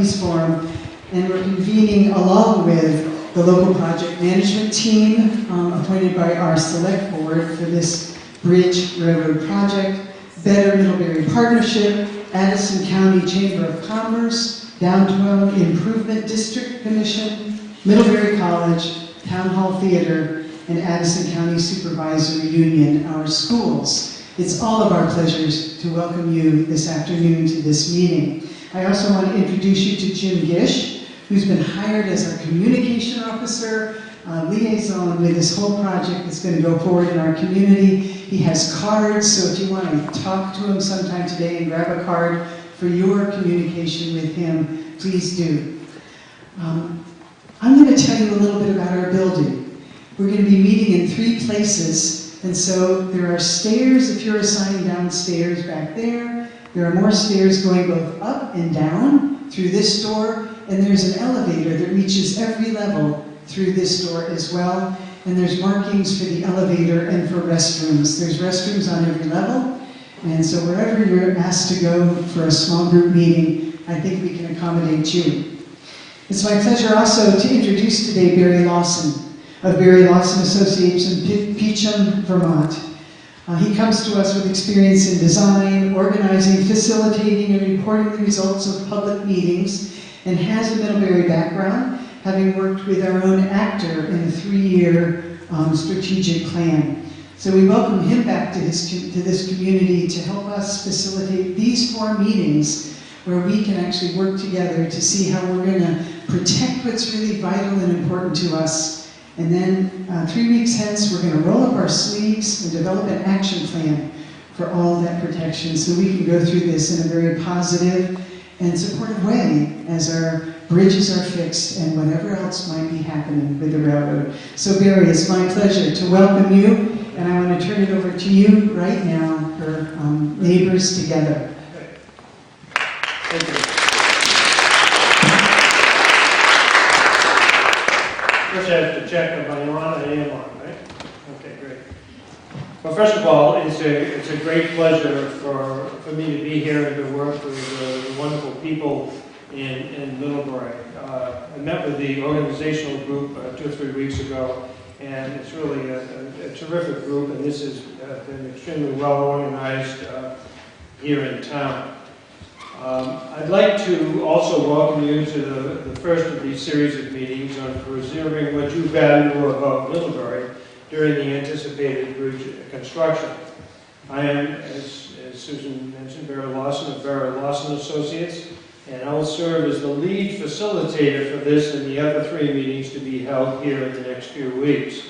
Peace Forum, and we're convening along with the local project management team appointed by our select board for this bridge railroad project, Better Middlebury Partnership, Addison County Chamber of Commerce, Downtown Improvement District Commission, Middlebury College, Town Hall Theater, and Addison County Supervisory Union, our schools. It's all of our pleasures to welcome you this afternoon to this meeting. I also want to introduce you to Jim Gish, who's been hired as our communication officer, liaison with this whole project that's going to go forward in our community. He has cards, so if you want to talk to him sometime today and grab a card for your communication with him, please do. I'm going to tell you a little bit about our building. We're going to be meeting in 3 places, and so there are stairs if you're assigned downstairs back there. There are more stairs going both up and down through this door, and there's an elevator that reaches every level through this door as well. And there's markings for the elevator and for restrooms. There's restrooms on every level, and so wherever you're asked to go for a small group meeting, I think we can accommodate you. It's my pleasure also to introduce today Barry Lawson of Barry Lawson Associates in Peacham, Vermont. He comes to us with experience in design, organizing, facilitating, and reporting the results of public meetings, and has a Middlebury background, having worked with our own actor in a 3-year strategic plan. So we welcome him back to this community to help us facilitate these 4 meetings where we can actually work together to see how we're going to protect what's really vital and important to us. And then 3 weeks hence, we're going to roll up our sleeves and develop an action plan for all of that protection so we can go through this in a very positive and supportive way as our bridges are fixed and whatever else might be happening with the railroad. So Barry, it's my pleasure to welcome you, and I want to turn it over to you right now for Neighbors Together. Thank you. First I have to check if I'm on. I am on, right? Okay, great. Well, first of all, it's a great pleasure for me to be here and to work with the wonderful people in Middlebury. I met with the organizational group 2 or 3 weeks ago, and it's really a terrific group, and this has been extremely well organized here in town. I'd like to also welcome you to the first of these series of meetings on preserving what you value about Middlebury during the anticipated bridge construction. I am, as Susan mentioned, Barry Lawson of Barry Lawson Associates, and I will serve as the lead facilitator for this and the other 3 meetings to be held here in the next few weeks.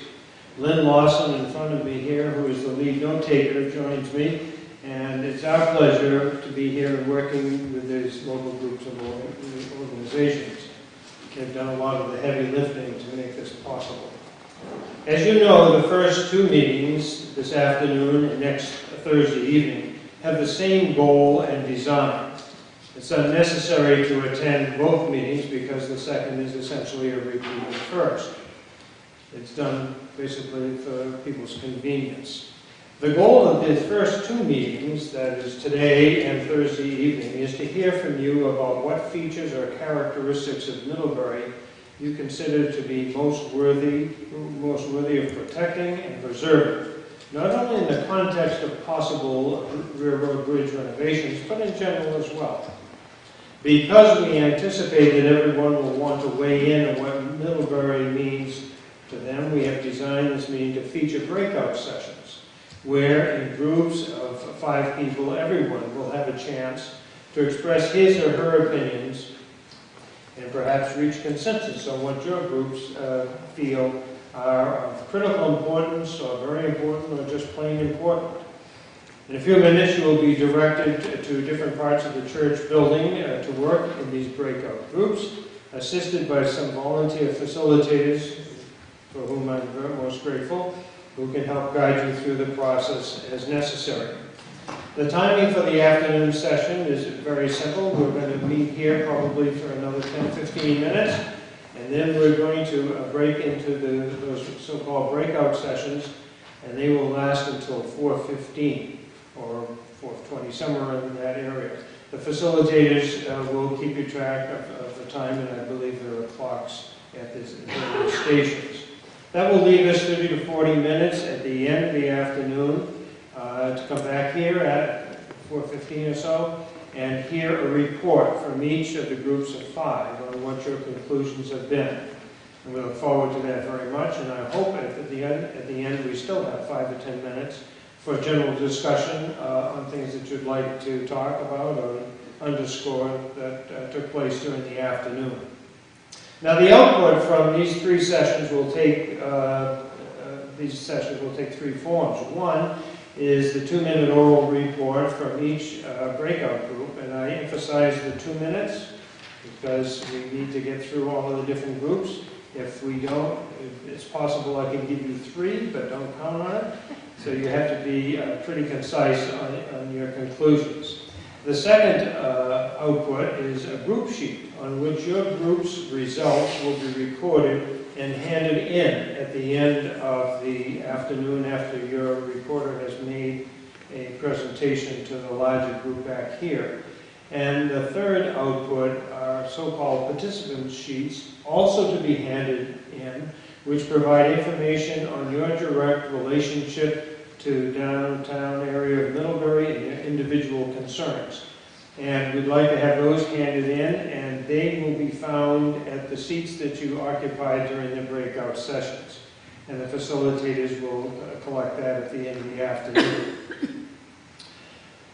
Lynn Lawson in front of me here, who is the lead note-taker, joins me, and it's our pleasure to be here and working with these local groups of organizations. They've done a lot of the heavy lifting to make this possible. As you know, the first 2 meetings, this afternoon and next Thursday evening, have the same goal and design. It's unnecessary to attend both meetings because the second is essentially a repeat of the first. It's done basically for people's convenience. The goal of the first 2 meetings, that is today and Thursday evening, is to hear from you about what features or characteristics of Middlebury you consider to be most worthy of protecting and preserving, not only in the context of possible railroad bridge renovations, but in general as well. Because we anticipate that everyone will want to weigh in on what Middlebury means to them, we have designed this meeting to feature breakout sessions, where in groups of 5 people, everyone will have a chance to express his or her opinions and perhaps reach consensus on what your groups feel are of critical importance or very important or just plain important. In a few minutes, you will be directed to different parts of the church building to work in these breakout groups, assisted by some volunteer facilitators, for whom I'm very most grateful, who can help guide you through the process as necessary. The timing for the afternoon session is very simple. We're going to meet here probably for another 10-15 minutes, and then we're going to break into those so-called breakout sessions, and they will last until 4:15 or 4:20, somewhere in that area. The facilitators will keep you track of the time, and I believe there are clocks at the various stations. That will leave us 30 to 40 minutes at the end of the afternoon to come back here at 4:15 or so and hear a report from each of the groups of 5 on what your conclusions have been. And we look forward to that very much, and I hope at the end we still have 5 to 10 minutes for a general discussion on things that you'd like to talk about or underscore that took place during the afternoon. Now the output from these 3 sessions will take, 3 forms. One is the 2-minute oral report from each breakout group, and I emphasize the 2 minutes because we need to get through all of the different groups. If we don't, it's possible I can give you 3, but don't count on it. So you have to be pretty concise on your conclusions. The second output is a group sheet on which your group's results will be recorded and handed in at the end of the afternoon after your reporter has made a presentation to the larger group back here. And the third output are so-called participant sheets, also to be handed in, which provide information on your direct relationship to downtown area of Middlebury and your individual concerns. And we'd like to have those handed in, and they will be found at the seats that you occupied during the breakout sessions. And the facilitators will collect that at the end of the afternoon.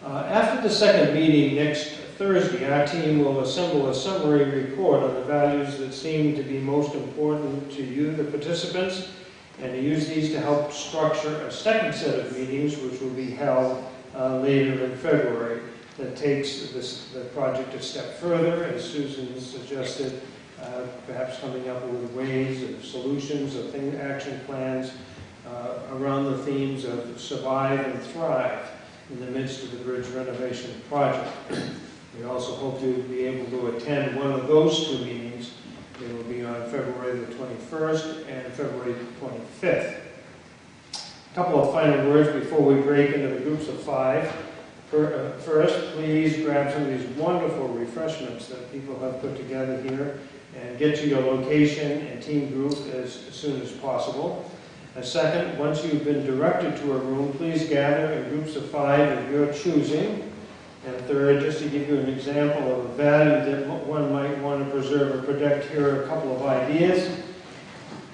After the second meeting next Thursday, our team will assemble a summary report on the values that seem to be most important to you, the participants, and to use these to help structure a second set of meetings, which will be held later in February, that takes the project a step further, as Susan suggested, perhaps coming up with ways of solutions, of action plans around the themes of survive and thrive in the midst of the bridge renovation project. We also hope to be able to attend one of those 2 meetings. They will be on February the 21st and February the 25th. A couple of final words before we break into the groups of 5. First, please grab some of these wonderful refreshments that people have put together here and get to your location and team group as soon as possible. Second, once you've been directed to a room, please gather in groups of 5 of your choosing. And third, just to give you an example of a value that one might want to preserve or protect, here are a couple of ideas.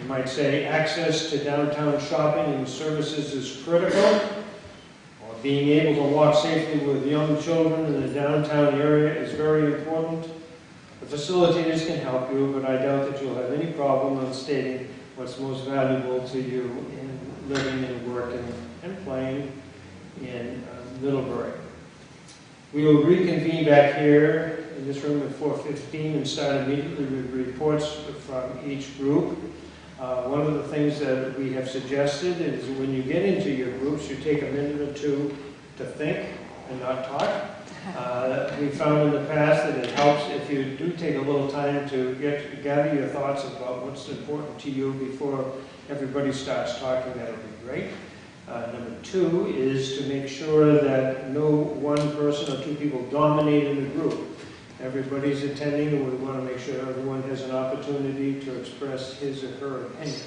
You might say access to downtown shopping and services is critical, or being able to walk safely with young children in the downtown area is very important. The facilitators can help you, but I doubt that you'll have any problem in stating what's most valuable to you in living and working and playing in Middlebury. We will reconvene back here in this room at 4:15 and start immediately with reports from each group. One of the things that we have suggested is when you get into your groups, you take a minute or 2 to think and not talk. We found in the past that it helps if you do take a little time to gather your thoughts about what's important to you before everybody starts talking. That would be great. Number 2 is to make sure that no one person or 2 people dominate in the group. Everybody's attending, and we want to make sure everyone has an opportunity to express his or her opinion.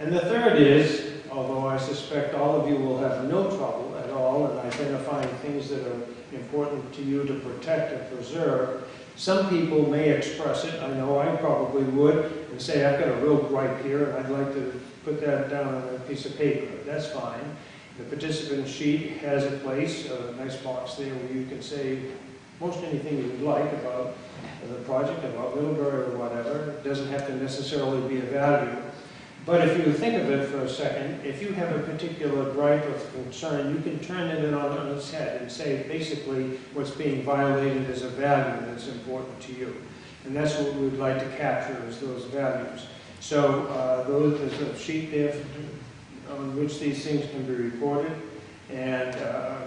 And the third is, although I suspect all of you will have no trouble at all in identifying things that are important to you to protect and preserve, some people may express it, I know I probably would, and say, I've got a real gripe here, and I'd like to put that down on a piece of paper. That's fine. The participant sheet has a place, a nice box there where you can say most anything you would like about the project, about Middlebury or whatever. It doesn't have to necessarily be a value. But if you think of it for a second, if you have a particular gripe or concern, you can turn it on its head and say basically what's being violated is a value that's important to you. And that's what we'd like to capture is those values. So there's a sheet there on which these things can be reported and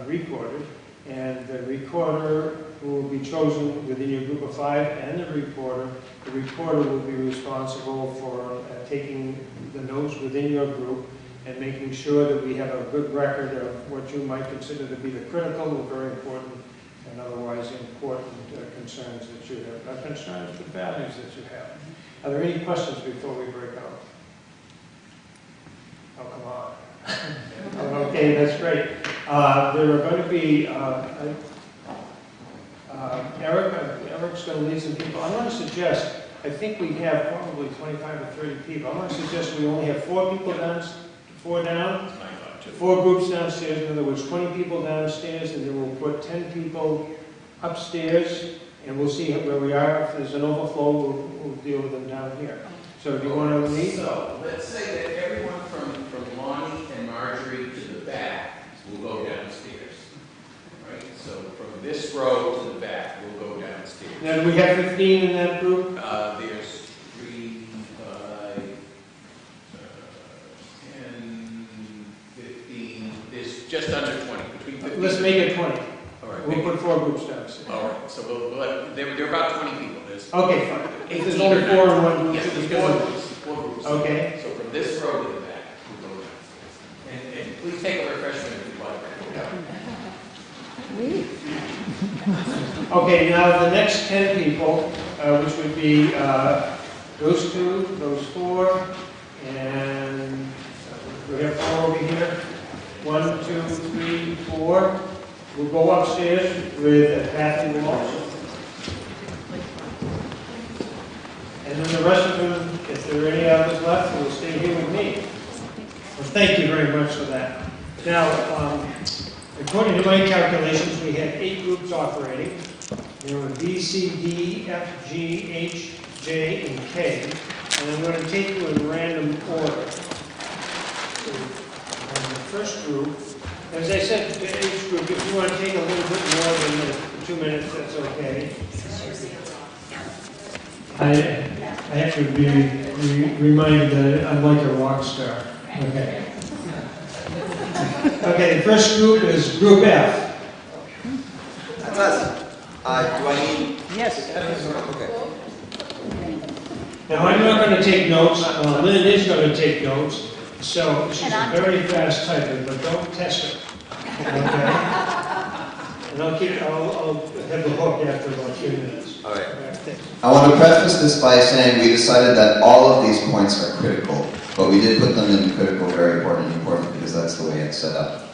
recorded. And the recorder will be chosen within your group of 5 and the reporter. The reporter will be responsible for taking the notes within your group and making sure that we have a good record of what you might consider to be the critical or very important and otherwise important concerns that you have, not concerns, but values that you have. Are there any questions before we break out? Oh, come on. Okay, that's great. There are going to be, Eric's going to lead some people. I want to suggest, I think we have probably 25 or 30 people. I want to suggest we only have 4 people down, 4 down, 4 groups downstairs. In other words, 20 people downstairs, and then we'll put 10 people upstairs, and we'll see where we are. If there's an overflow, we'll deal with them down here. So do you want to lead? So let's say that everyone from Lonnie and Marjorie to the back will go downstairs. Right? So from this row to the back, we'll go downstairs. Now, do we have 15 in that group? There's 3, 5, 10, 15. There's just under 20. Between 15. Let's make it 20. All right. We'll put 4 groups downstairs. All right. So there are about 20 people. There's Okay, fine. If there's 18 only or 4 in one group, Yes, it should be there's 4 4 groups. groups. 4 groups. Okay. So from this row to the back, we'll go downstairs. And please take a refreshment if you'd like. Okay, now the next 10 people, which would be those 2, those 4, and we have 4 over here. 1, 2, 3, 4. We'll go upstairs with Kathy Walsh. And then the rest of them, if there are any others left, will stay here with me. Well, thank you very much for that. Now, according to my calculations, we had 8 groups operating. There were B, C, D, F, G, H, J, and K. And I'm going to take you in random order. So, the first group, as I said to each group, if you want to take a little bit more than 2 minutes, that's okay. I have to be reminded that I'm like a rock star. Okay. Okay, the first group is Group F. That's us. Do I need? Yes. Okay. Now, I'm not going to take notes. Lynn is going to take notes. So she's a very fast typer, but don't test her. Okay? And I'll have the hook after about a few minutes. All right. I want to preface this by saying we decided that all of these points are critical, but we did put them in critical, very important, because that's the way it's set up.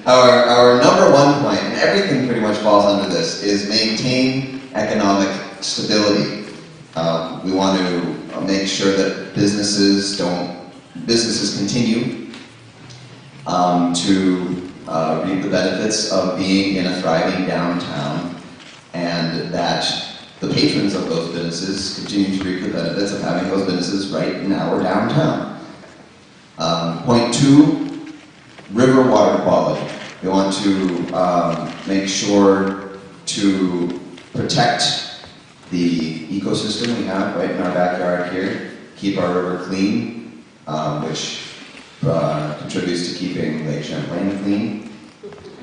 Our number 1 point, and everything pretty much falls under this, is maintain economic stability. We want to make sure that businesses continue to reap the benefits of being in a thriving downtown, and that the patrons of those businesses continue to reap the benefits of having those businesses right in our downtown. Point 2, river water quality. We want to make sure to protect the ecosystem we have right in our backyard here, keep our river clean, which contributes to keeping Lake Champlain clean.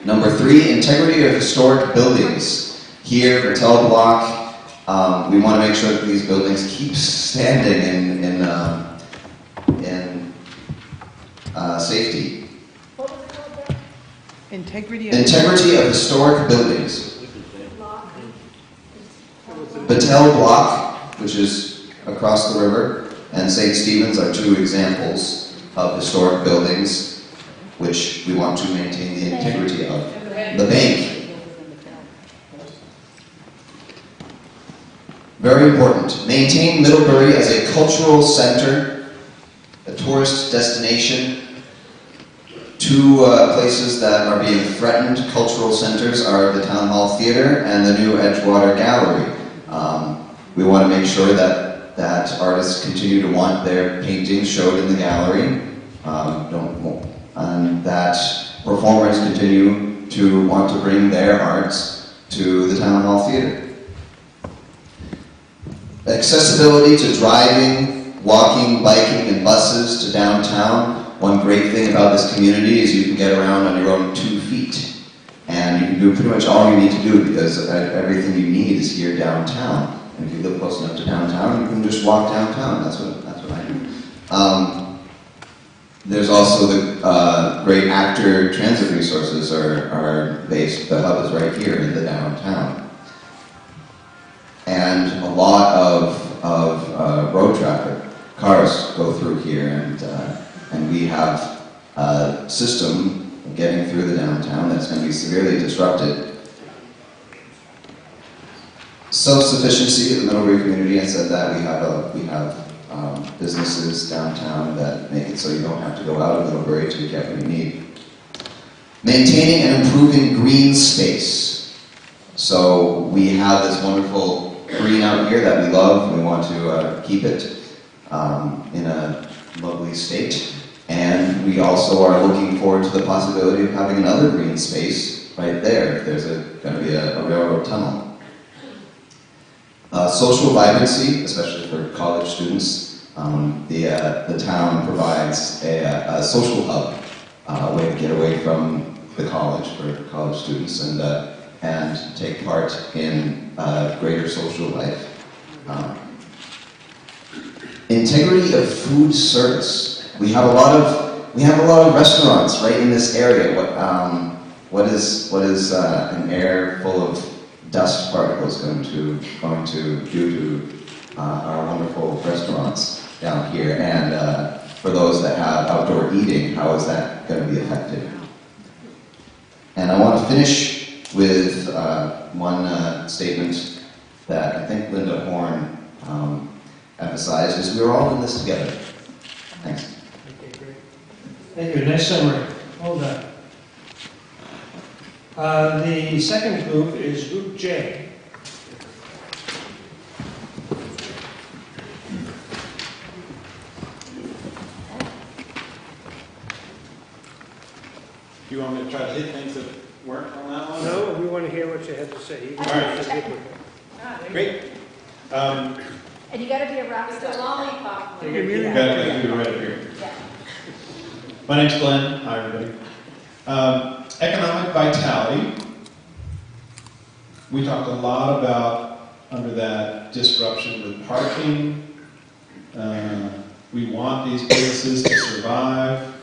Number 3, integrity of historic buildings. Here, Battelle Block, we want to make sure that these buildings keep standing in safety. What was it called? Integrity of historic buildings. Battelle Block, which is across the river, and St. Stephen's are 2 examples of historic buildings which we want to maintain the integrity of. The bank. Very important. Maintain Middlebury as a cultural center, a tourist destination. 2 places that are being threatened, cultural centers, are the Town Hall Theatre and the new Edgewater Gallery. We want to make sure that artists continue to want their paintings showed in the gallery, and that performers continue to want to bring their arts to the Town Hall Theatre. Accessibility to driving, walking, biking, and buses to downtown. One great thing about this community is you can get around on your own 2 feet. And you can do pretty much all you need to do, because everything you need is here downtown. And if you live close enough to downtown, you can just walk downtown. That's what I do. There's also the great Actor transit resources are based. The hub is right here in the downtown, and a lot of road traffic, cars go through here, and we have a system getting through the downtown that's going to be severely disrupted. Self-sufficiency of the Middlebury community. I said that we have businesses downtown that make it so you don't have to go out of Middlebury to get what you need. Maintaining and improving green space. So we have this wonderful green out here that we love. We want to keep it in a lovely state. And we also are looking forward to the possibility of having another green space right there. There's going to be a railroad tunnel. Social vibrancy, especially for college students. The town provides a social hub, a way to get away from the college for college students and take part in greater social life. Integrity of food service. We have a lot of restaurants right in this area. What is an air full of dust particles going to do to our wonderful restaurants down here? And for those that have outdoor eating, how is that going to be affected? And I want to finish with one statement that I think Linda Horn emphasized, is we're all in this together. Thanks. Okay, great. Thank you. Nice summary. Well done. The second group is Group J. Do you want me to try to hit things that weren't on that one? No, we want to hear what you have to say. All right. Great. And you gotta be a rock star. Lollipop. Take it easy. Got to do right up here. Yeah. My name's Glenn. Hi, everybody. Economic vitality. We talked a lot about, under that, disruption with parking. We want these businesses to survive.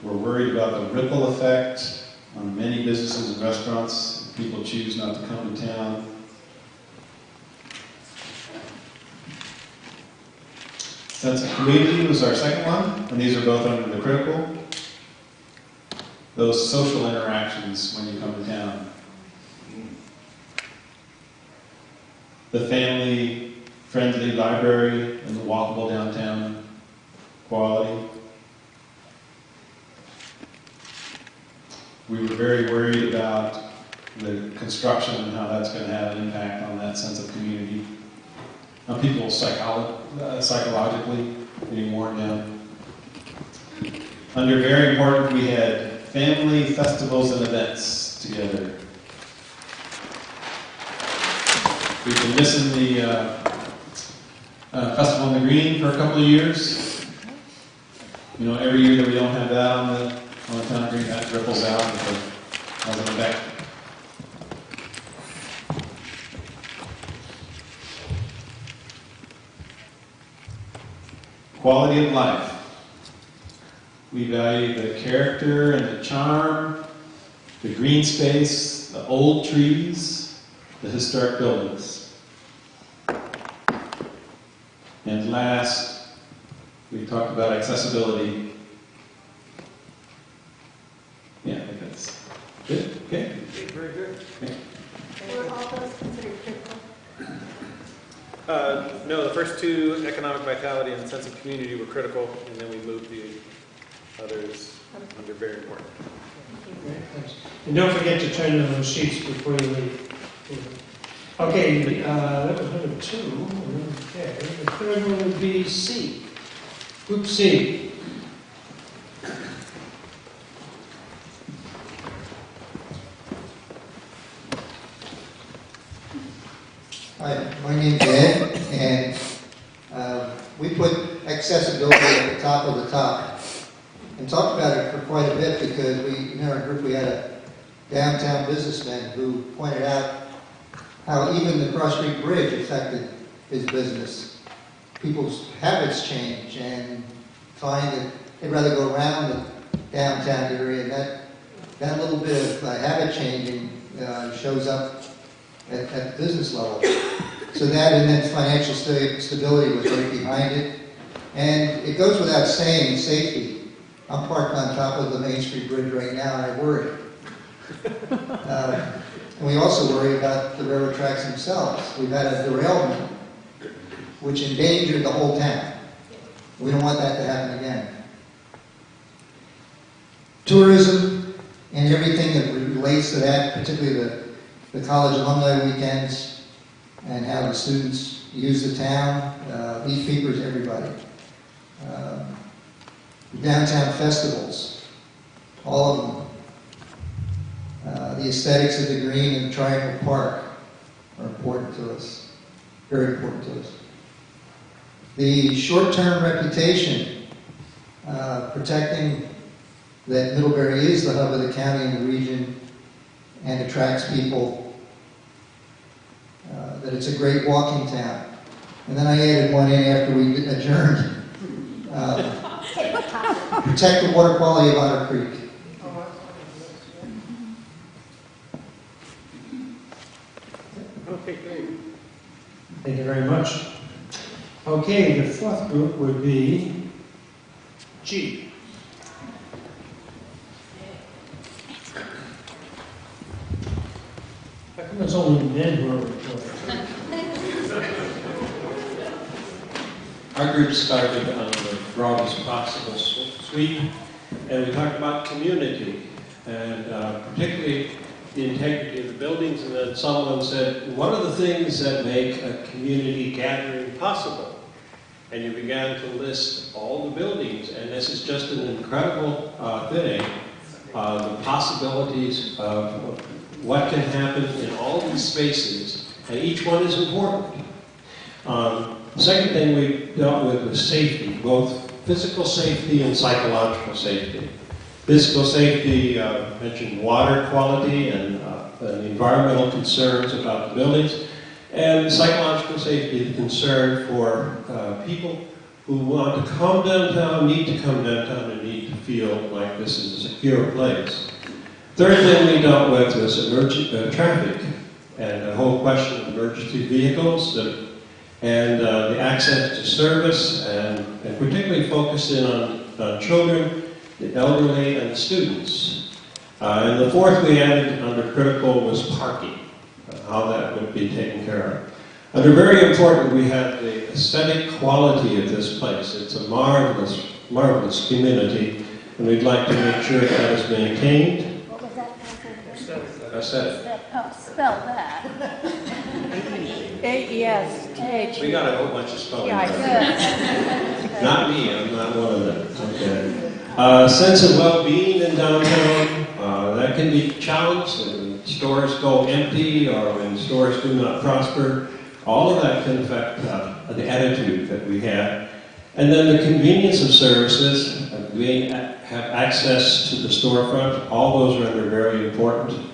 We're worried about the ripple effect on many businesses and restaurants if people choose not to come to town. Sense of community was our second one, and these are both under the critical. Those social interactions when you come to town. The family-friendly library and the walkable downtown quality. We were very worried about the construction and how that's going to have an impact on that sense of community. On people psychologically getting worn down. Under very important, we had family festivals and events together. We've been missing the Festival on the Green for a couple of years. You know, every year that we don't have that on the town green, that ripples out with an effect. Quality of life. We value the character and the charm, the green space, the old trees, the historic buildings. And last, we talked about accessibility. Yeah, I think that's good. Okay. Very good. Okay. Were all those considered critical? No, the first two, economic vitality and sense of community, were critical, and then we moved the others under very important. Okay, thanks. And don't forget to turn in those sheets before you leave. Okay, that was number 2. Okay, the third one would be C. Group C. Hi, my name's Ed, and we put accessibility at the top of the top. And talked about it for quite a bit because in our group we had a downtown businessman who pointed out how even the Cross Street Bridge affected his business. People's habits change and find that they'd rather go around the downtown area, and that little bit of habit changing shows up at business level. So that and then financial stability was right behind it. And it goes without saying, safety. I'm parked on top of the Main Street Bridge right now, and I worry. And we also worry about the railroad tracks themselves. We've had a derailment which endangered the whole town. We don't want that to happen again. Tourism and everything that relates to that, particularly the college alumni weekends and how the students use the town, Leaf Peepers, everybody. Downtown festivals, all of them. The aesthetics of the Green and Triangle Park are important to us, very important to us. The short-term reputation, protecting that Middlebury is the hub of the county and the region and attracts people, that it's a great walking town. And then I added one in after we adjourned. Protect the water quality of Otter Creek. Okay, great. Thank you very much. Okay, the fourth group would be G. How come it's only men who are reporting? Our group started on the broadest possible sweep, and we talked about community, and particularly the integrity of the buildings, and then someone said, what are the things that make a community gathering possible? And you began to list all the buildings, and this is just an incredible thing, the possibilities of what can happen in all these spaces, and each one is important. The second thing we dealt with was safety, both physical safety and psychological safety. Physical safety mentioned water quality and environmental concerns about the buildings, and psychological safety, the concern for people who want to come downtown, need to come downtown, and need to feel like this is a secure place. Third thing we dealt with was traffic and the whole question of emergency vehicles and the access to service, and particularly focusing on children, the elderly, and the students. And the fourth we added under critical was parking, how that would be taken care of. Under very important, we have the aesthetic quality of this place. It's a marvelous, marvelous community, and we'd like to make sure that is maintained. What was that? Aesthetic. Spell that. A-E-S-T-H. We got a whole bunch of spelling. Yeah, good. Not me, I'm not one of them. Okay. Sense of well-being in downtown, that can be challenged when stores go empty or when stores do not prosper. All of that can affect the attitude that we have. And then the convenience of services, we have access to the storefront, all those are under very important.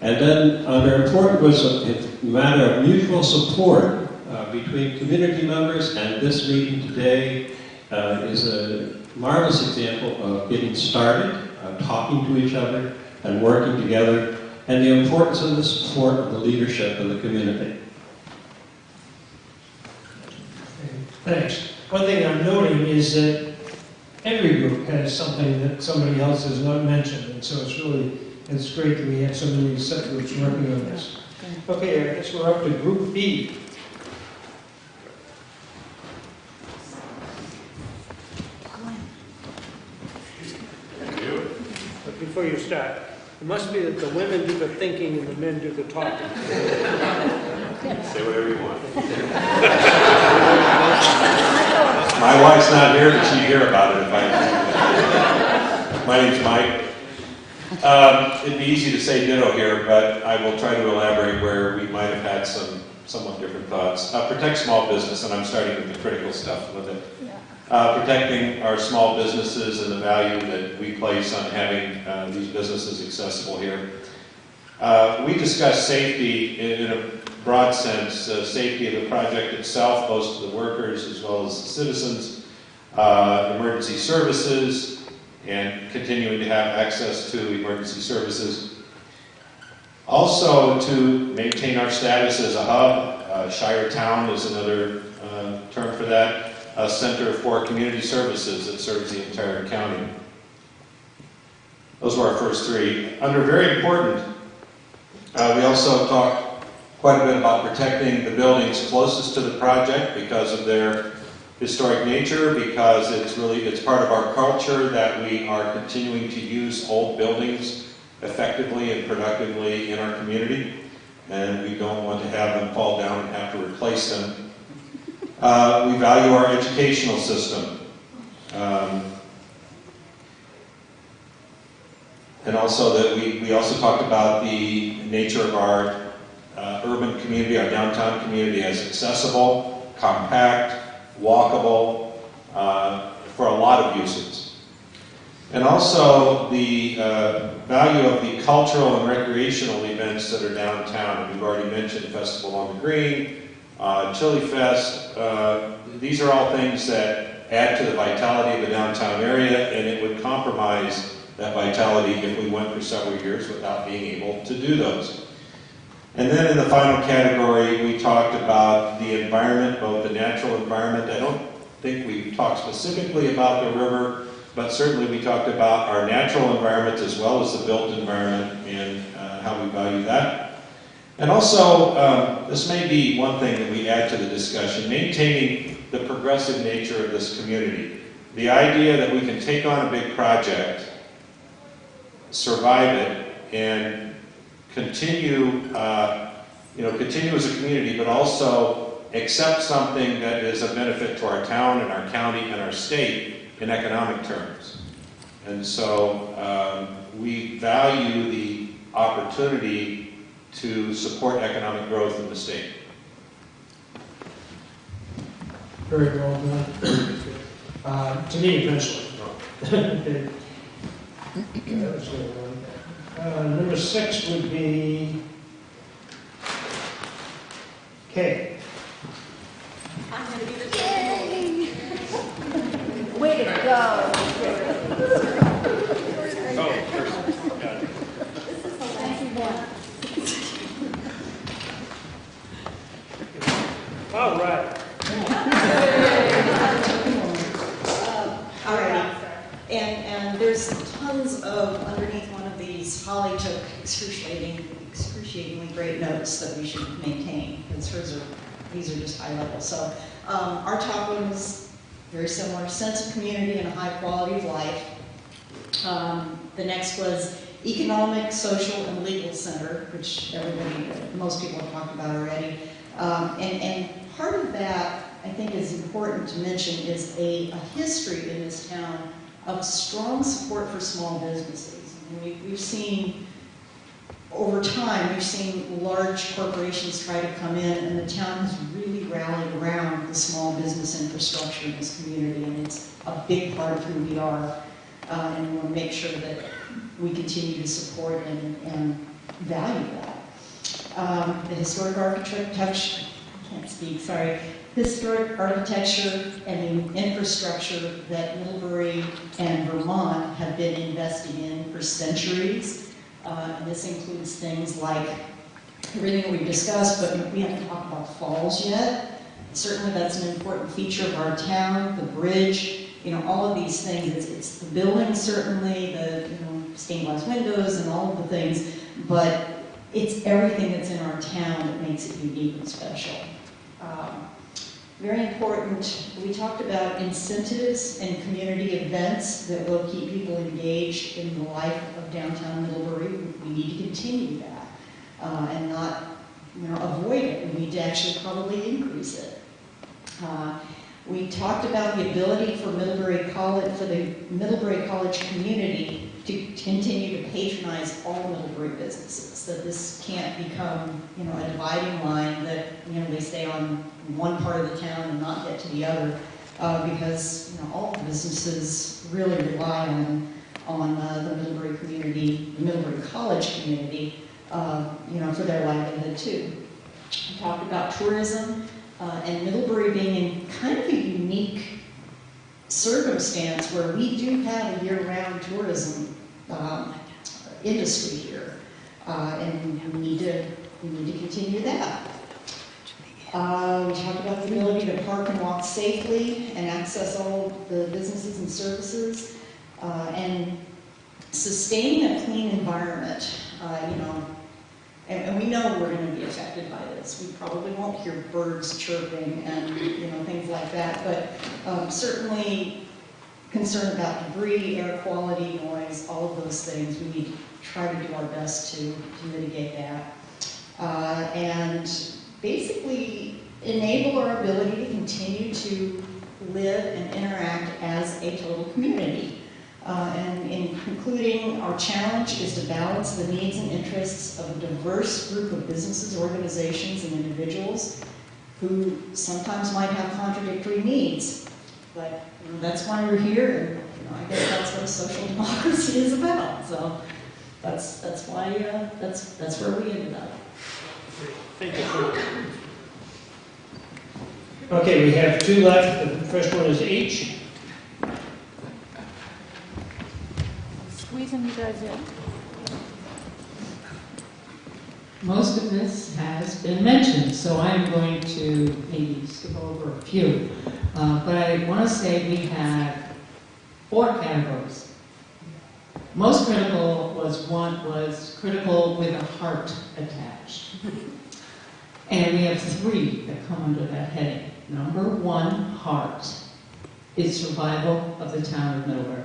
And then under important was a matter of mutual support between community members, and this meeting today is a marvelous example of getting started, talking to each other, and working together, and the importance of the support of the leadership of the community. Thanks. One thing I'm noting is that every group has something that somebody else has not mentioned, and so it's great that we have so many subgroups working on this. Okay, I guess we're up to Group B. But before you start, it must be that the women do the thinking and the men do the talking. Say whatever you want. My wife's not here, but she'd hear about it if I. My name's Mike. It'd be easy to say ditto here, but I will try to elaborate where we might have had some somewhat different thoughts. Protect small business, and I'm starting with the critical stuff with it. Protecting our small businesses and the value that we place on having these businesses accessible here. We discussed safety in a broad sense, safety of the project itself, both to the workers as well as the citizens, emergency services, and continuing to have access to emergency services. Also, to maintain our status as a hub, Shire Town is another term for that, a center for community services that serves the entire county. Those were our first three. Under very important, we also talked quite a bit about protecting the buildings closest to the project because of their historic nature, because it's part of our culture that we are continuing to use old buildings effectively and productively in our community, and we don't want to have them fall down and have to replace them. We value our educational system. And also that we also talked about the nature of our urban community, our downtown community, as accessible, compact, walkable, for a lot of uses. And also the value of the cultural and recreational events that are downtown. And we've already mentioned Festival on the Green, Chili Fest. These are all things that add to the vitality of the downtown area, and it would compromise that vitality if we went for several years without being able to do those. And then in the final category, we talked about the environment, both the natural environment. I don't think we talked specifically about the river, but certainly we talked about our natural environment as well as the built environment and how we value that. And also, this may be one thing that we add to the discussion, maintaining the progressive nature of this community. The idea that we can take on a big project, survive it, and continue, continue as a community, but also accept something that is a benefit to our town and our county and our state in economic terms. And so we value the opportunity to support economic growth in the state. Very well done. To me, eventually. Okay. That was good one. Number 6 would be Kay. I'm going to be the Yay! Way to go. Oh, first. Got it. This is the last one. All right. All right. And there's tons of, underneath one of these, Holly took excruciatingly great notes that we should maintain. These are just high level. So our top one is very similar, sense of community and a high quality of life. The next was economic, social, and legal center, which most people have talked about already. And part of that, I think, is important to mention is a history in this town of strong support for small businesses. And we've seen, over time, we've seen large corporations try to come in, and the town has really rallied around the small business infrastructure in this community, and it's a big part of who we are. And we want to make sure that we continue to support and value that. The historic architecture, historic architecture and the infrastructure that Middlebury and Vermont have been investing in for centuries. And this includes things like everything that we've discussed, but we haven't talked about falls yet. Certainly that's an important feature of our town, the bridge, all of these things. It's the buildings, certainly, the stained glass windows and all of the things, but it's everything that's in our town that makes it unique and special. Very important, we talked about incentives and community events that will keep people engaged in the life of downtown Middlebury. We need to continue that and not avoid it. We need to actually probably increase it. We talked about the ability for the Middlebury College community to continue to patronize all Middlebury businesses, that this can't become, a dividing line that, they stay on one part of the town and not get to the other, because, all the businesses really rely on the Middlebury community, the Middlebury College community, for their livelihood too. We talked about tourism, and Middlebury being in kind of a unique circumstance where we do have a year-round tourism industry here, and we need to continue that. We talked about the ability to park and walk safely and access all the businesses and services, and sustaining a clean environment. And we know we're going to be affected by this. We probably won't hear birds chirping and things like that, but certainly concerned about debris, air quality, noise, all of those things. We need to try to do our best to mitigate that. And basically enable our ability to continue to live and interact as a total community. And in concluding, our challenge is to balance the needs and interests of a diverse group of businesses, organizations, and individuals who sometimes might have contradictory needs. But that's why we're here, and I guess that's what social democracy is about. So that's why that's where we ended up. Thank you. Okay, we have two left. The first one is H. Squeezing you guys in. Most of this has been mentioned, so I'm going to maybe skip over a few. But I want to say we had 4 categories. Most critical was critical with a heart attached. And we have 3 that come under that heading. Number 1, heart, is survival of the town of Middlebury.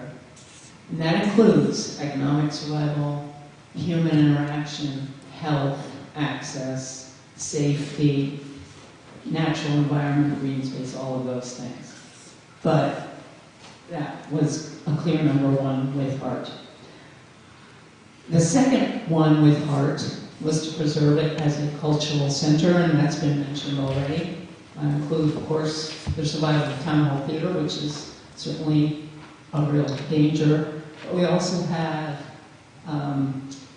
And that includes economic survival, human interaction, health, access, safety, natural environment, green space, all of those things. But that was a clear number 1 with heart. The second one with heart was to preserve it as a cultural center, and that's been mentioned already. I include, of course, the survival of Town Hall Theater, which is certainly a real danger. But we also have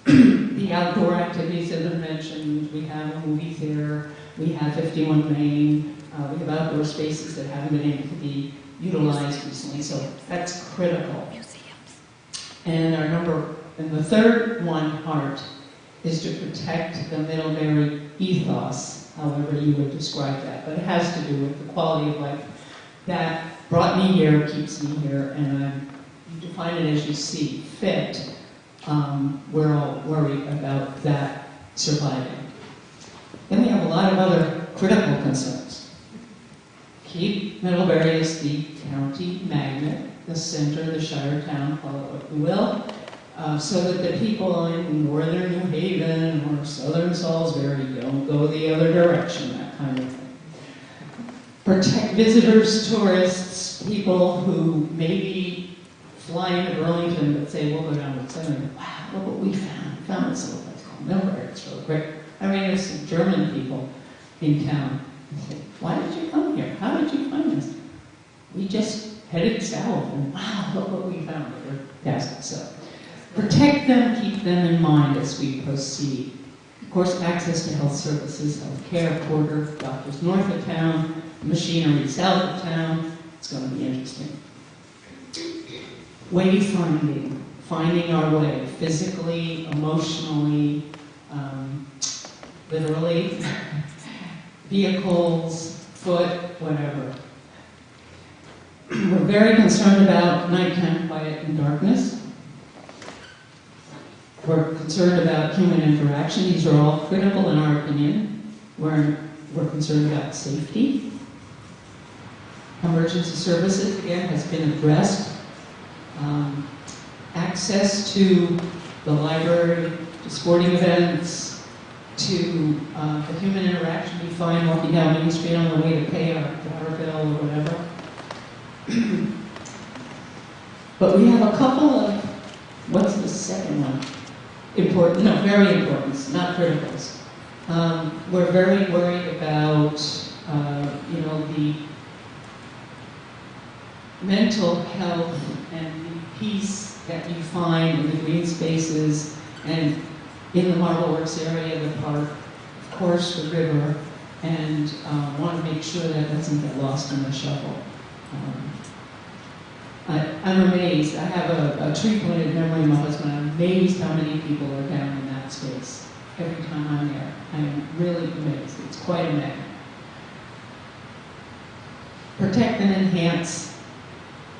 the outdoor activities that are mentioned. We have a movie theater. We have 51 Main. We have outdoor spaces that haven't been able to be utilized recently, so that's critical. And the third one, heart, is to protect the Middlebury ethos, however you would describe that. But it has to do with the quality of life that brought me here, keeps me here, and you define it as you see fit. We're all worried about that surviving. Then we have a lot of other critical concerns. Keep Middlebury as the county magnet, the center, the shire town, call it what you will, so that the people in northern New Haven or southern Salisbury don't go the other direction, that kind of thing. Protect visitors, tourists, people who maybe fly into Burlington but say, we'll go down to the center. Wow, look what we found. We found this little place called Middlebury. It's really great. I mean, there's some German people in town. I say, why did you come here? How did you find this? We just headed south, and wow, look what we found. Fantastic. So protect them, keep them in mind as we proceed. Of course, access to health services, health care, Porter, doctors north of town, machinery south of town. It's going to be interesting. Wayfinding, finding our way, physically, emotionally, literally, vehicles, foot, whatever. We're very concerned about nighttime quiet and darkness. We're concerned about human interaction. These are all critical in our opinion. We're concerned about safety. Emergency services, again, has been addressed. Access to the library, to sporting events, to the human interaction we find walking down Main Street on the way to pay our water bill or whatever. But we have a couple of, what's the second one? Important, no, very important, not criticals. We're very worried about, the mental health and the peace that you find in the green spaces and in the Marble Works area, the park, of course, the river, and want to make sure that doesn't get lost in the shuffle. I'm amazed. I have a tree-pointed memory of my husband. I'm amazed how many people are down in that space every time I'm there. I'm really amazed. It's quite a magnet. Protect and enhance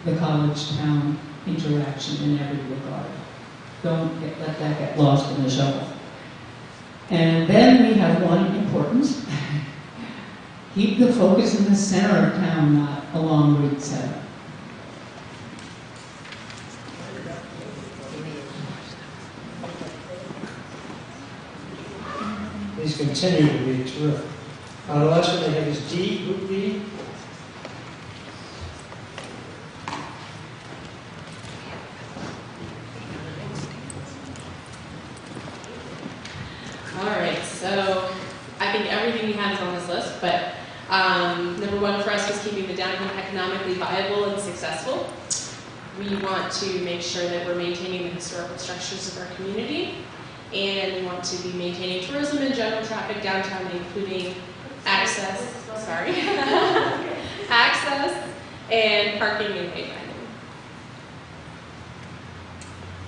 the college-town interaction in every regard. Don't let that get lost in the shuffle. And then we have one important. Keep the focus in the center of town, not along Route 7. These continue to be terrific. The last one they have is D, Group D. All right, so I think everything we have is on this list, but number one for us was keeping the downtown economically viable and successful. We want to make sure that we're maintaining the historical structures of our community, and we want to be maintaining tourism and general traffic downtown, including access and parking and wayfinding.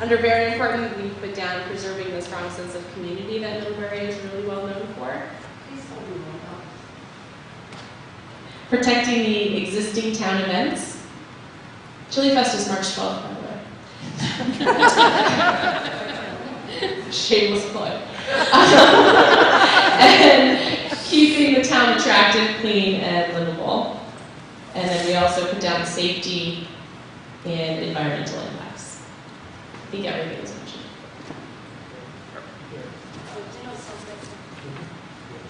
Under very important, we put down preserving the strong sense of community that Middlebury is really well known for. Protecting the existing town events. Chili Fest is March 12th, by the way. Shameless plug. And keeping the town attractive, clean, and livable. And then we also put down safety and environmental impacts. I think everything is mentioned.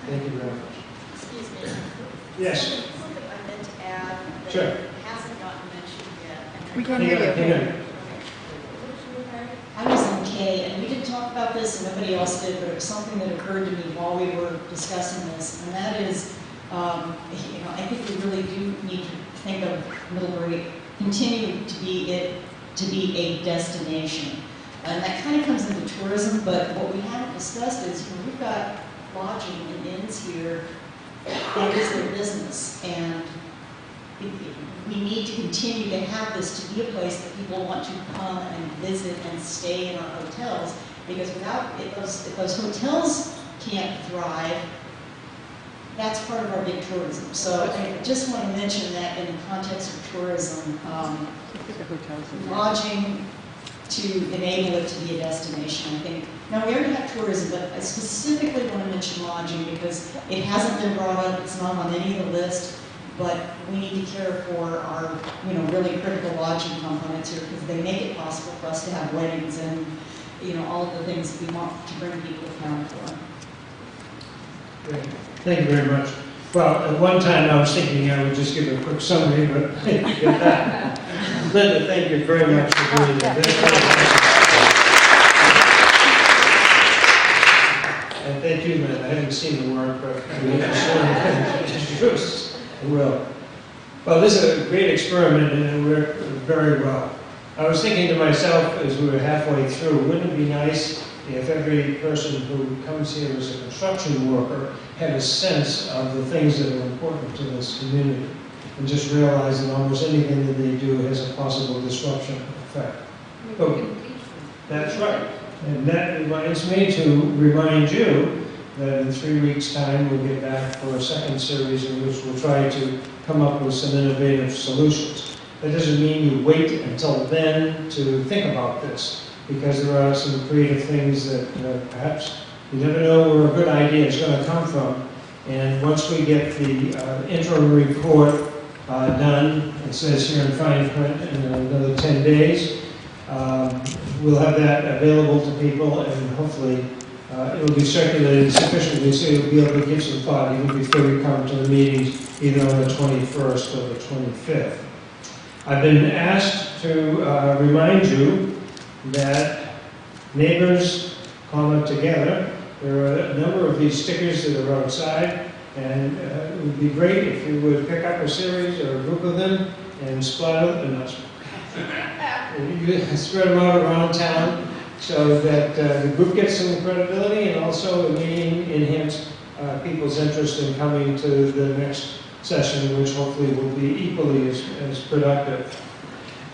Thank you very much. Excuse me. Yes. Something I meant to add that Sure. hasn't gotten mentioned yet. We can't hear you. I was in K, and we didn't talk about this, and nobody else did, but it was something that occurred to me while we were discussing this, and that is, I think we really do need to think of Middlebury continuing to be a destination, and that kind of comes into tourism. But what we haven't discussed is, we've got lodging and inns here. That is their business, and we need to continue to have this to be a place that people want to come and visit and stay in our hotels, because if those hotels can't thrive, that's part of our big tourism. So I just want to mention that in the context of tourism, lodging to enable it to be a destination, I think. Now, we already have tourism, but I specifically want to mention lodging because it hasn't been brought up, it's not on any of the list, but we need to care for our, really critical lodging components here, because they make it possible for us to have weddings and, all of the things we want to bring people to town for. Great. Thank you very much. Well, at one time I was thinking I would just give a quick summary, but I didn't get that. Linda, thank you very much for doing that. And thank you, Linda. I haven't seen the work, but I will. Well, this is a great experiment, and it worked very well. I was thinking to myself as we were halfway through, wouldn't it be nice if every person who comes here as a construction worker had a sense of the things that are important to this community, and just realize that almost anything that they do has a possible disruption effect. Oh, that's right. And that reminds me to remind you that in 3 weeks' time we'll get back for a second series in which we'll try to come up with some innovative solutions. That doesn't mean you wait until then to think about this, because there are some creative things that perhaps you never know where a good idea is going to come from. And once we get the interim report done, it says here in fine print, in another 10 days, we'll have that available to people, and hopefully it will be circulated sufficiently so you'll be able to give some thought even before you come to the meetings, either on the 21st or the 25th. I've been asked to remind you that neighbors come together. There are a number of these stickers that are outside, and it would be great if you would pick up a series or a group of them and spread them out around town so that the group gets some credibility, and also the meeting enhance people's interest in coming to the next session, which hopefully will be equally as productive.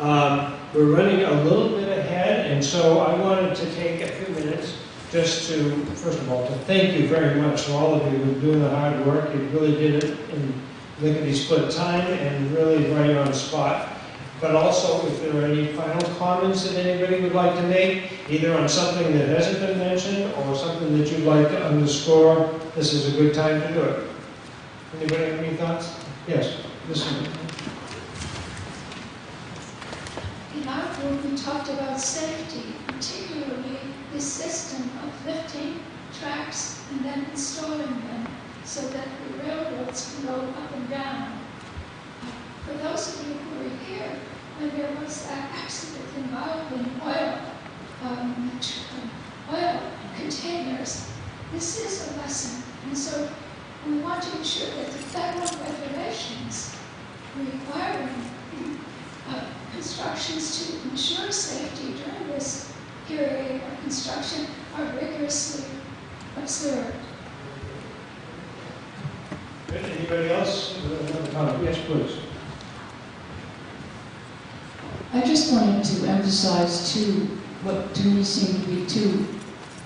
We're running a little bit ahead, and so I wanted to take a few minutes just to, first of all, to thank you very much for all of you who are doing the hard work. You really did it in lickety-split time and really right on the spot. But also, if there are any final comments that anybody would like to make, either on something that hasn't been mentioned or something that you'd like to underscore, this is a good time to do it. Anybody have any thoughts? Yes, this one. In our group, we talked about safety, particularly the system of lifting tracks and then installing them so that the railroads can go up and down. For those of you who were here, when there was that accident involving oil containers, this is a lesson. And so we want to ensure that the federal regulations requiring constructions to ensure safety during this period of construction are rigorously observed. Anybody else? Another comment? Yes, please. I just wanted to emphasize what to me seem to be two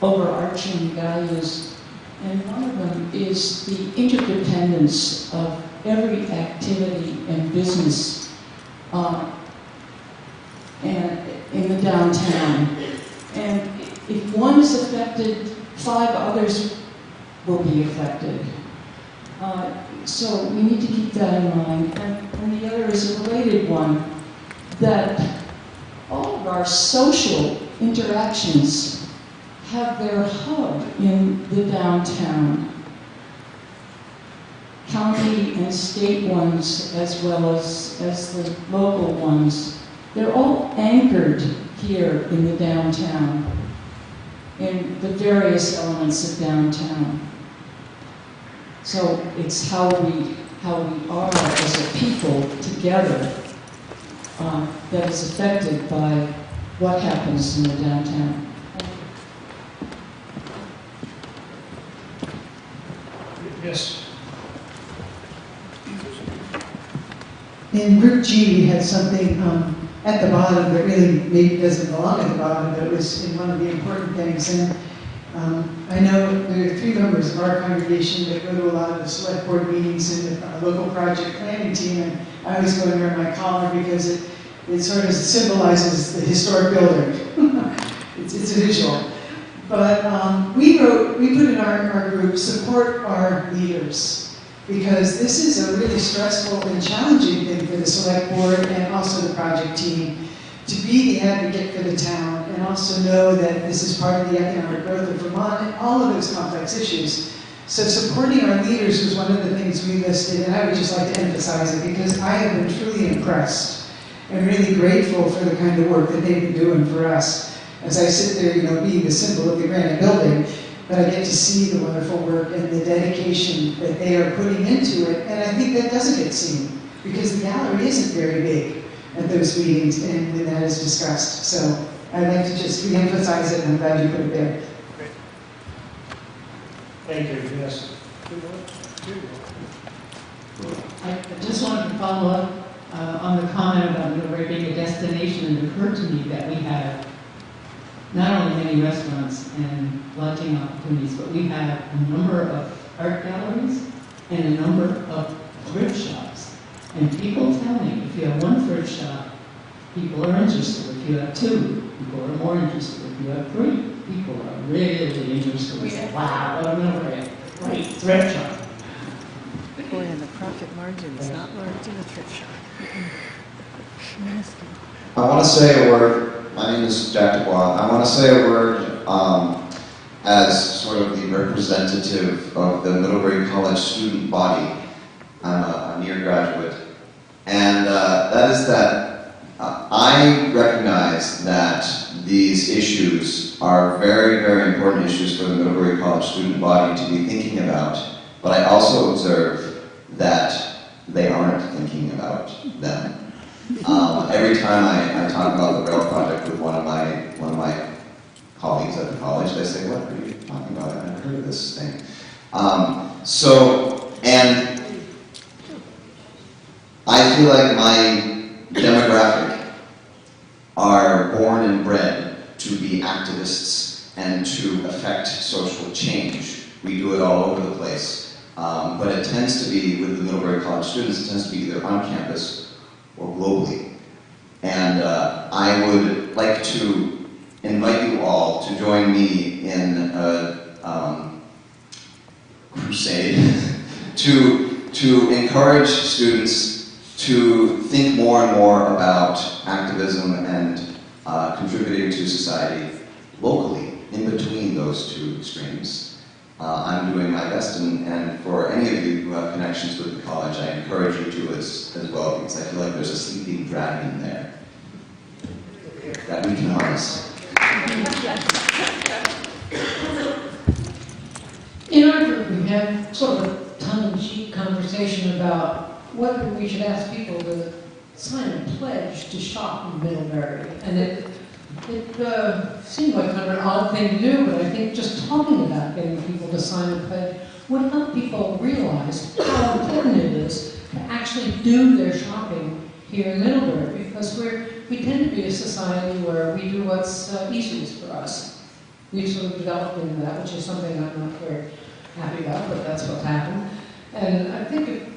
overarching values. And one of them is the interdependence of every activity and business and in the downtown. And if one is affected, 5 others will be affected. So we need to keep that in mind. And the other is a related one, that all of our social interactions have their hub in the downtown. County and state ones, as well as the local ones, they're all anchored here in the downtown, in the various elements of downtown. So it's how we are as a people together that is affected by what happens in the downtown. Yes. In Group G, we had something at the bottom that really maybe doesn't belong at the bottom, but it was in one of the important things. And I know there are 3 members of our congregation that go to a lot of the select board meetings and the local project planning team, and I always go and wear my collar because it sort of symbolizes the historic building. it's a visual. But we put in our group, support our leaders, because this is a really stressful and challenging thing for the select board and also the project team, to be the advocate for the town and also know that this is part of the economic growth of Vermont and all of those complex issues. So supporting our leaders was one of the things we listed, and I would just like to emphasize it because I have been truly impressed and really grateful for the kind of work that they've been doing for us. As I sit there, being the symbol of the granite building, but I get to see the wonderful work and the dedication that they are putting into it, and I think that doesn't get seen because the gallery isn't very big at those meetings and when that is discussed. So I'd like to just re-emphasize it, and I'm glad you put it there. Great. Thank you. Yes. I just wanted to follow up on the comment about Middlebury being a destination. It occurred to me that we have not only many restaurants and lodging opportunities, but we have a number of art galleries and a number of thrift shops. And people tell me, if you have one thrift shop, people are interested. If you have 2, people are more interested. If you have 3, people are really interested. We say, wow, what a Middlebury, great thrift shop. Boy, and the profit margin is not large in a thrift shop. Minuscule. I want to say a word. My name is Jack Dubois. I want to say a word as sort of the representative of the Middlebury College student body. I'm a near graduate. And that is that I recognize that these issues are very, very important issues for the Middlebury College student body to be thinking about. But I also observe that they aren't thinking about them. Every time I talk about the rail project with one of my colleagues at the college, they say, "What are you talking about? I've never heard of this thing." And I feel like my demographic change. We do it all over the place. But it tends to be, with the Middlebury College students, it tends to be either on campus or globally. And I would like to invite you all to join me in a crusade to encourage students to think more and more about activism and contributing to society locally, in between those two extremes. I'm doing my best, and for any of you who have connections with the college, I encourage you to as well, because I feel like there's a sleeping dragon there that we can harness. In our group, we had sort of a tongue-in-cheek conversation about whether we should ask people to sign a pledge to shop in Middlebury. And it seemed like kind of an odd thing to do, but I think just talking about getting people to sign a pledge would help people realize how important it is to actually do their shopping here in Middlebury, because we tend to be a society where we do what's easiest for us. We've sort of developed into that, which is something I'm not very happy about, but that's what's happened. And I think if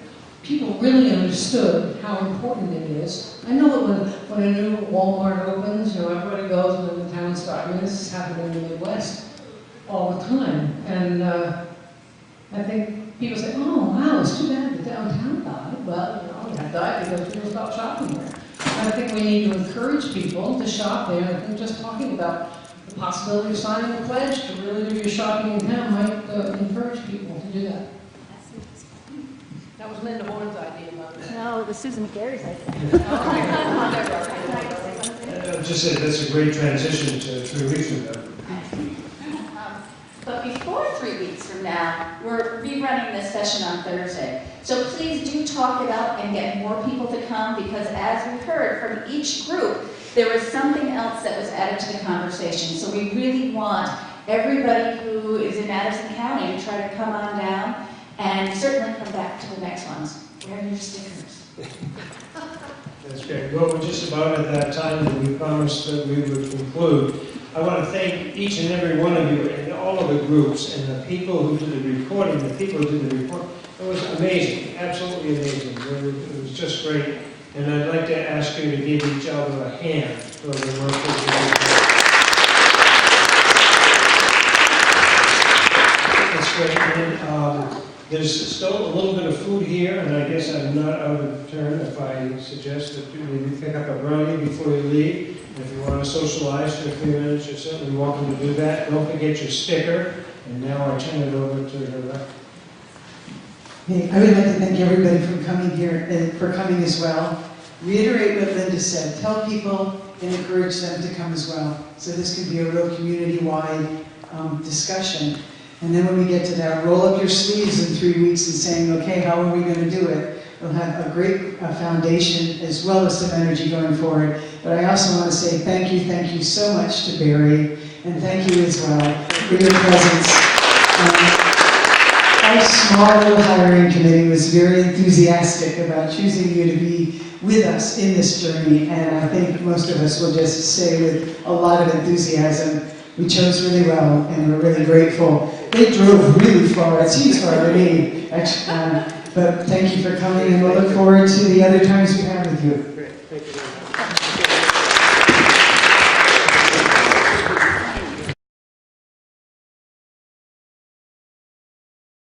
people really understood how important it is. I know that when a new Walmart opens, everybody goes and then the town starts. I mean, this has happened in the Midwest all the time. And I think people say, oh, wow, it's too bad the downtown died. Well, it died because people stopped shopping there. And I think we need to encourage people to shop there. I think just talking about the possibility of signing a pledge to really do your shopping in town might encourage people to do that. That was Linda Horn's idea about it. No, it was Susan McGarry's idea. I just said that's a great transition to 3 weeks from now. But before 3 weeks from now, we're rerunning this session on Thursday. So please do talk it up and get more people to come, because as we heard from each group, there was something else that was added to the conversation. So we really want everybody who is in Madison County to try to come on down. And certainly come back to the next ones. Wear your stickers. That's great. Well, we're just about at that time that we promised that we would conclude. I want to thank each and every one of you and all of the groups and the people who did the recording, the people who did the report. It was amazing, absolutely amazing. It was just great. And I'd like to ask you to give each other a hand for the work that you did. That's great. And, there's still a little bit of food here, and I guess I'm not out of turn if I suggest that you maybe pick up a brownie before you leave. And if you want to socialize for a few minutes, you're certainly welcome to do that. Don't forget your sticker. And now I turn it over to the Hey, I would like to thank everybody for coming here and for coming as well. Reiterate what Linda said. Tell people and encourage them to come as well. So this can be a real community-wide discussion. And then when we get to that, roll up your sleeves in 3 weeks and saying, okay, how are we going to do it? We'll have a great foundation as well as some energy going forward. But I also want to say thank you so much to Barry, and thank you as well for your presence. Our small little hiring committee was very enthusiastic about choosing you to be with us in this journey, and I think most of us will just say with a lot of enthusiasm, we chose really well, and we're really grateful. They drove really far. It seems far to me, actually. But thank you for coming, and we'll look forward to the other times we have with you.